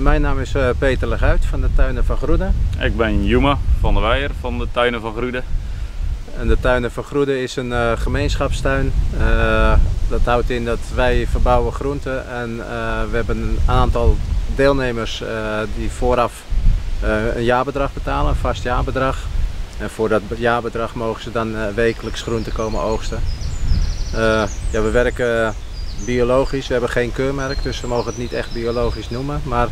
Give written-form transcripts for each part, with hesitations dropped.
Mijn naam is Peter Leguit van de Tuinen van Groede. Ik ben Juma van der Weijer van de Tuinen van Groede. En de Tuinen van Groede is een gemeenschapstuin. Dat houdt in dat wij verbouwen groenten en we hebben een aantal deelnemers die vooraf een jaarbedrag betalen, een vast jaarbedrag. En voor dat jaarbedrag mogen ze dan wekelijks groenten komen oogsten. We werken biologisch, we hebben geen keurmerk, dus we mogen het niet echt biologisch noemen. Maar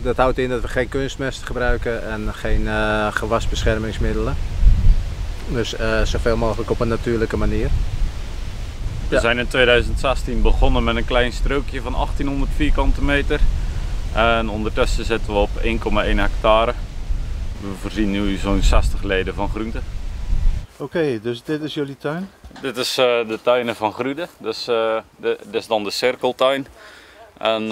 dat houdt in dat we geen kunstmest gebruiken en geen gewasbeschermingsmiddelen. Dus zoveel mogelijk op een natuurlijke manier. We zijn in 2016 begonnen met een klein strookje van 1800 vierkante meter. En ondertussen zitten we op 1,1 hectare. We voorzien nu zo'n 60 leden van groenten. Oké, dus dit is jullie tuin? Dit is de Tuinen van Groede, dus dit is dan de cirkeltuin. En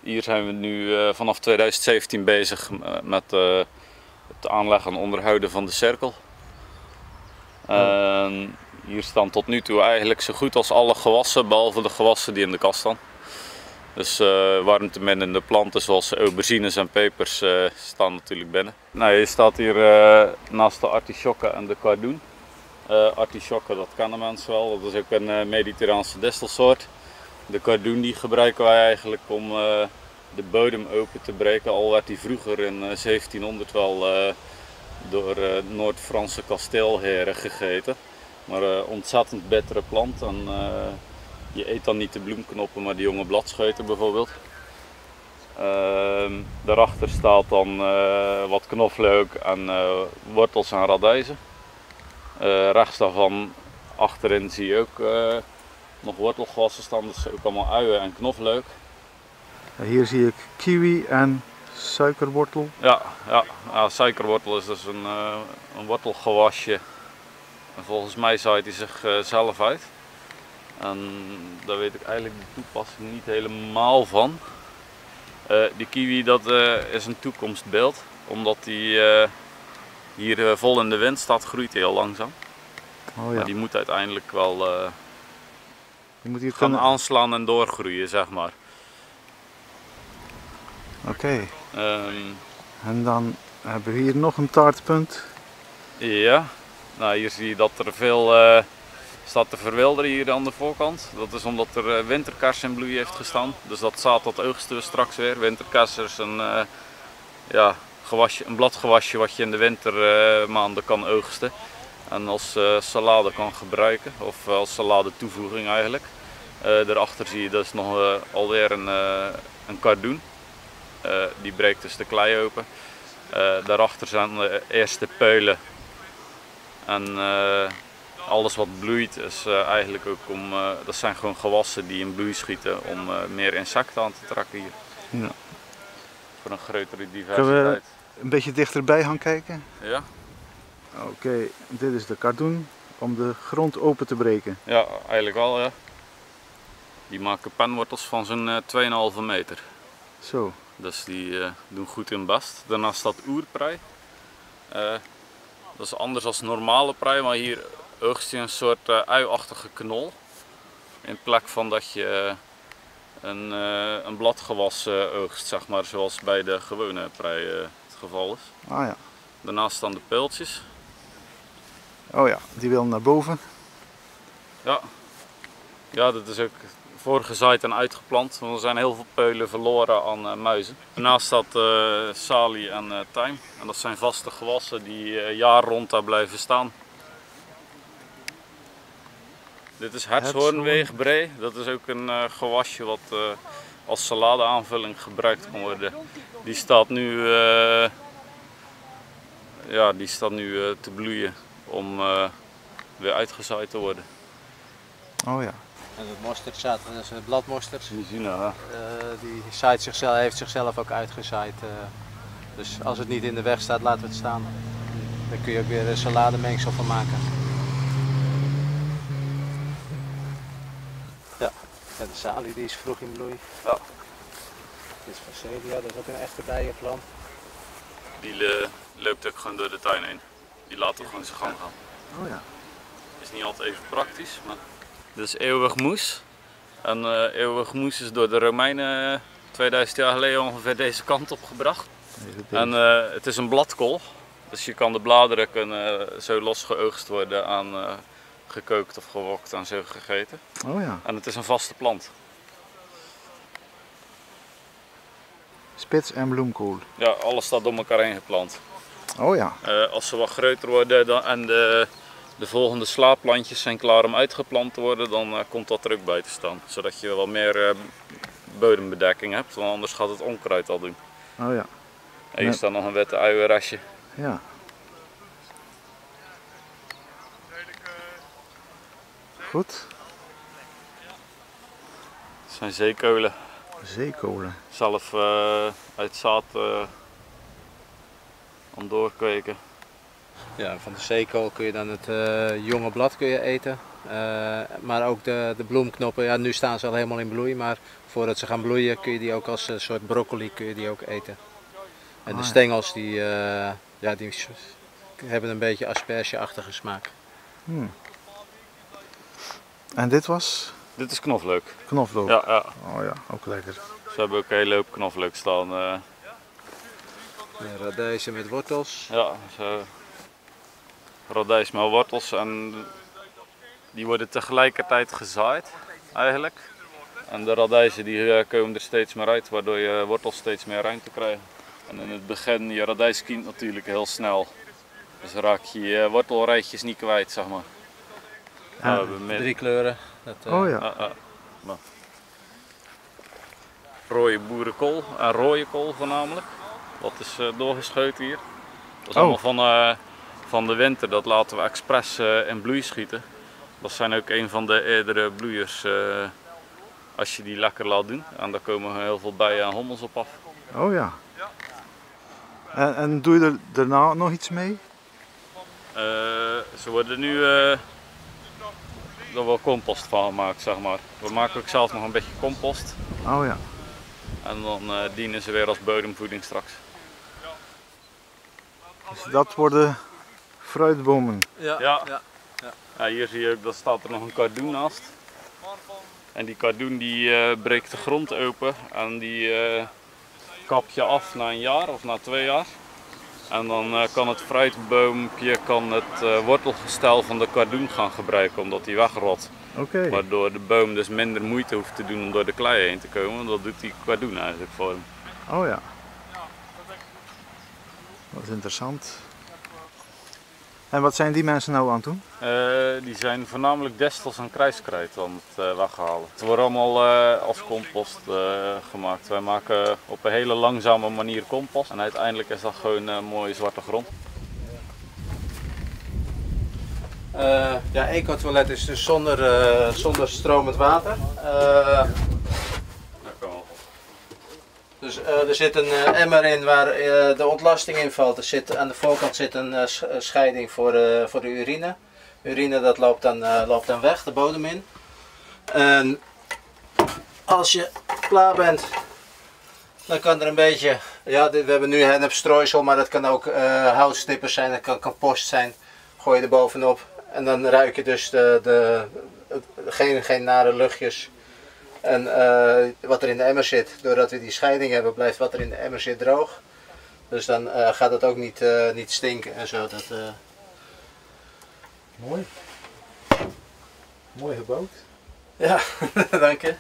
hier zijn we nu vanaf 2017 bezig met het aanleggen en onderhouden van de cirkel. Hier staan tot nu toe eigenlijk zo goed als alle gewassen, behalve de gewassen die in de kast staan. Dus warmteminnende planten zoals aubergines en pepers staan natuurlijk binnen. Nou, je staat hier naast de artisjokken en de cardoen. Artisjokken, dat kennen mensen wel, dat is ook een mediterraanse distelsoort. De cardoen die gebruiken wij eigenlijk om de bodem open te breken, al werd die vroeger in 1700 wel door Noord-Franse kasteelheren gegeten. Maar ontzettend bittere plant en je eet dan niet de bloemknoppen, maar de jonge bladscheuten bijvoorbeeld. Daarachter staat dan wat knoflook en wortels en radijzen. Rechts daarvan achterin zie je ook nog wortelgewassen staan, dus ook allemaal uien en knoflook. Hier zie ik kiwi en suikerwortel. Ja, suikerwortel is dus een wortelgewasje. En volgens mij zaait hij zichzelf uit. En daar weet ik eigenlijk de toepassing niet helemaal van. Die kiwi, dat is een toekomstbeeld, omdat die hier vol in de wind staat, groeit hij heel langzaam. Oh, ja. Maar die moet uiteindelijk wel je moet hier gaan kunnen aanslaan en doorgroeien, zeg maar. Oké. En dan hebben we hier nog een taartpunt. Ja, nou hier zie je dat er veel staat te verwilderen hier aan de voorkant. Dat is omdat er winterkers in bloei heeft gestaan. Dus dat zaad dat oogsten we straks weer. Winterkers is een bladgewasje wat je in de wintermaanden kan oogsten. En als salade kan gebruiken, of als salade toevoeging eigenlijk. Daarachter zie je dus nog alweer een cardoen. Die breekt dus de klei open. Daarachter zijn de eerste peulen. En alles wat bloeit is eigenlijk ook dat zijn gewoon gewassen die in bloei schieten om meer insecten aan te trekken hier. Ja. Voor een grotere diversiteit. Kunnen we een beetje dichterbij gaan kijken? Ja. Oké, dit is de cardoen om de grond open te breken. Ja, eigenlijk wel, ja. Die maken penwortels van zo'n 2,5 meter. Zo. Dus die doen goed hun best. Daarnaast staat oerprei. Dat is anders dan normale prei, maar hier oogst je een soort ui-achtige knol. In plek van dat je een bladgewas oogst, zeg maar, zoals bij de gewone prei het geval is. Ah ja. Daarnaast staan de peultjes. Oh ja, die wil naar boven. Ja, dat is ook voorgezaaid en uitgeplant, want er zijn heel veel peulen verloren aan muizen. Daarnaast staat salie en tijm. En dat zijn vaste gewassen die jaar rond daar blijven staan. Dit is hertshoornweegbree. Dat is ook een gewasje wat als saladeaanvulling gebruikt kan worden. Die staat nu, te bloeien om weer uitgezaaid te worden. Oh ja. En het mosterdzaad, dat is een bladmosterd. Die zien we. Die heeft zichzelf ook uitgezaaid. Dus als het niet in de weg staat, laten we het staan. Dan kun je ook weer een salademengsel van maken. Ja, en de salie die is vroeg in bloei. Ja. Dit is Phacelia, dat is ook een echte bijenplant. Die loopt ook gewoon door de tuin heen. Die laat ook gewoon zijn gang gaan. Oh ja. Is niet altijd even praktisch, maar dit is eeuwig moes. En eeuwig moes is door de Romeinen 2000 jaar geleden ongeveer deze kant op gebracht. En het is een bladkool, dus je kan de bladeren kunnen zo los geoogst worden aan gekookt of gewokt en zo gegeten. Oh ja. En het is een vaste plant. Spits en bloemkool. Ja, alles staat door elkaar heen geplant. Oh ja. Als ze wat groter worden en de volgende slaapplantjes zijn klaar om uitgeplant te worden, dan komt dat er ook bij te staan. Zodat je wat meer bodembedekking hebt, want anders gaat het onkruid al doen. Oh ja. En hier staat nog een witte uienrasje. Ja. Goed. Het zijn zeekolen. Zeekolen. Zelf uit zaad aan doorkweken. Ja, van de zeekool kun je dan het jonge blad kun je eten. Maar ook de bloemknoppen, ja, nu staan ze al helemaal in bloei, maar voordat ze gaan bloeien kun je die ook als een soort broccoli kun je die ook eten. En de stengels die hebben een beetje aspergeachtige smaak. En dit was? Dit is knoflook. Knoflook? Ja, ja. Oh ja, ook lekker. Ze hebben ook een hele hoop knoflook staan. Radijzen met wortels. Ja, radijs met wortels en die worden tegelijkertijd gezaaid eigenlijk. En de radijzen die komen er steeds meer uit, waardoor je wortels steeds meer ruimte krijgt. En in het begin, je radijs kiemt natuurlijk heel snel. Dus raak je je wortelrijtjes niet kwijt, zeg maar. Ja, we hebben 3 kleuren. Oh ja. Rode boerenkool en rode kool voornamelijk. Dat is doorgeschoten hier. Dat is allemaal van de winter, dat laten we expres in bloei schieten. Dat zijn ook een van de eerdere bloeiers als je die lekker laat doen. En daar komen heel veel bijen en hommels op af. Oh ja. En doe je er daarna nog iets mee? Ze worden nu er wel compost van gemaakt, zeg maar. We maken ook zelf nog een beetje compost. Oh ja. En dan dienen ze weer als bodemvoeding straks. Dus dat worden fruitbomen? Ja. Hier zie je ook, dat staat er nog een kardoen naast. En die kardoen die breekt de grond open en die kap je af na een jaar of na 2 jaar. En dan kan het fruitboompje het wortelgestel van de kardoen gaan gebruiken omdat die wegrot. Okay. Waardoor de boom dus minder moeite hoeft te doen om door de klei heen te komen. Dat doet die kardoen eigenlijk voor hem. Oh ja. Dat is interessant. En wat zijn die mensen nou aan het doen? Die zijn voornamelijk destels en kruiskruid aan het weghalen. Het wordt allemaal als compost gemaakt. Wij maken op een hele langzame manier compost. En uiteindelijk is dat gewoon mooie zwarte grond. Ja, ecotoilet is dus zonder stromend water. Dus er zit een emmer in waar de ontlasting in valt. Aan de voorkant zit een scheiding voor de urine. Urine dat loopt dan weg, de bodem in. En als je klaar bent, dan kan er een beetje, ja, we hebben nu hennepstrooisel, maar dat kan ook houtsnippers zijn, dat kan compost zijn. Gooi je er bovenop en dan ruik je dus geen nare luchtjes. En wat er in de emmer zit, doordat we die scheiding hebben, blijft wat er in de emmer zit droog. Dus dan gaat het ook niet stinken en zo. Mooi. Mooi gebouwd. Ja, dank je.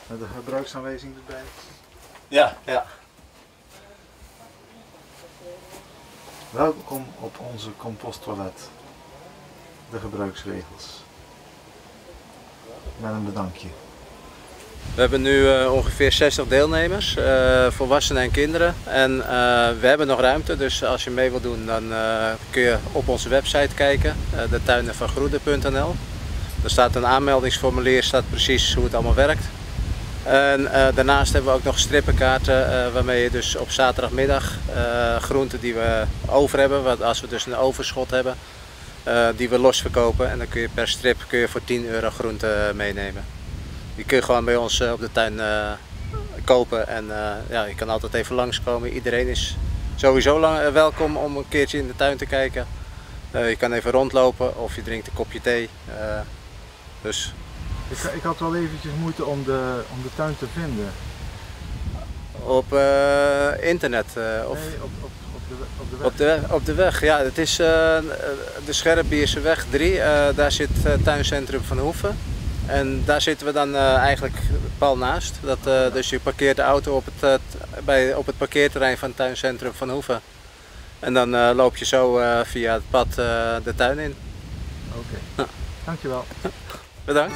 Met de gebruiksaanwijzing erbij. Ja. Welkom op onze composttoilet. De gebruiksregels. Met een bedankje. We hebben nu ongeveer 60 deelnemers, volwassenen en kinderen. En we hebben nog ruimte, dus als je mee wilt doen, dan kun je op onze website kijken, detuinenvangroede.nl. Er staat een aanmeldingsformulier, staat precies hoe het allemaal werkt. En daarnaast hebben we ook nog strippenkaarten waarmee je dus op zaterdagmiddag groenten die we over hebben, als we dus een overschot hebben, die we los verkopen. En dan kun je per strip voor €10 groenten meenemen. Die kun je gewoon bij ons op de tuin kopen en ja, je kan altijd even langskomen. Iedereen is sowieso welkom om een keertje in de tuin te kijken. Je kan even rondlopen of je drinkt een kopje thee. Ik had wel eventjes moeite om de tuin te vinden. Op internet of Nee, op de weg. op de weg. Ja, het is de Scherpbierseweg 3. Daar zit tuincentrum Van Hoeven. En daar zitten we dan eigenlijk pal naast. Dus je parkeert de auto op het parkeerterrein van het tuincentrum Van Hoeven. En dan loop je zo via het pad de tuin in. Oké. Dankjewel. Bedankt.